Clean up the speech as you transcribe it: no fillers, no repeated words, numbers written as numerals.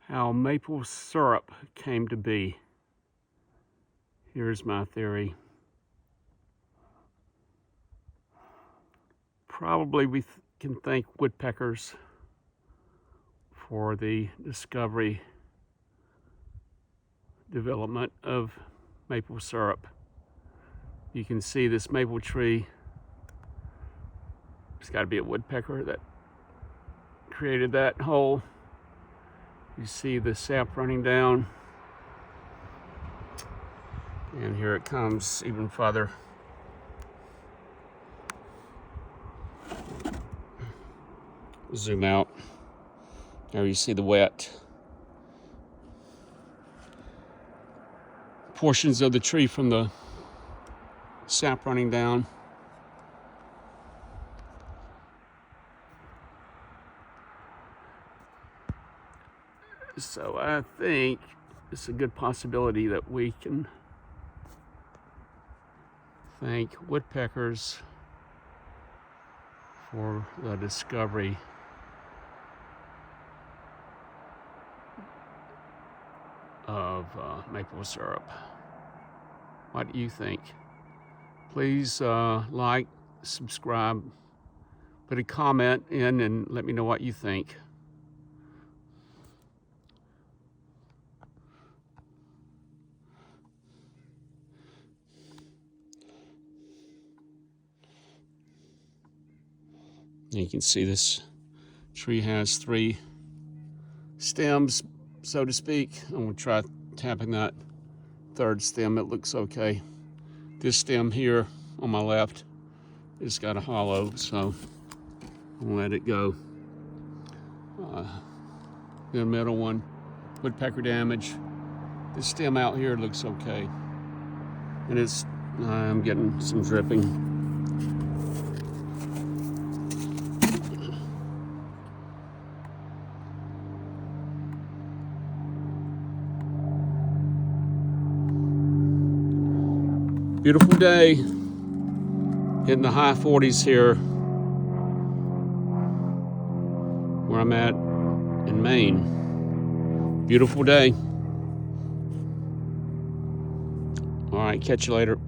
how maple syrup came to be. Here's my theory. Probably we can thank woodpeckers for the discovery, development of maple syrup. You can see this maple tree. It's got to be a woodpecker that created that hole. You see the sap running down, and here it comes even farther. Zoom out. There you see the wet portions of the tree from the sap running down. So I think it's a good possibility that we can thank woodpeckers for the discovery of maple syrup. What do you think? Please like, subscribe, put a comment in and let me know what you think. You can see this tree has 3 stems, so to speak. I'm gonna try tapping that 3rd stem. It looks okay. This stem here on my left has got a hollow, so I'll let it go. The middle one, woodpecker damage. This stem out here looks okay. And I'm getting some dripping. Beautiful day, hitting the high 40s here where I'm at in Maine. Beautiful day. All right, catch you later.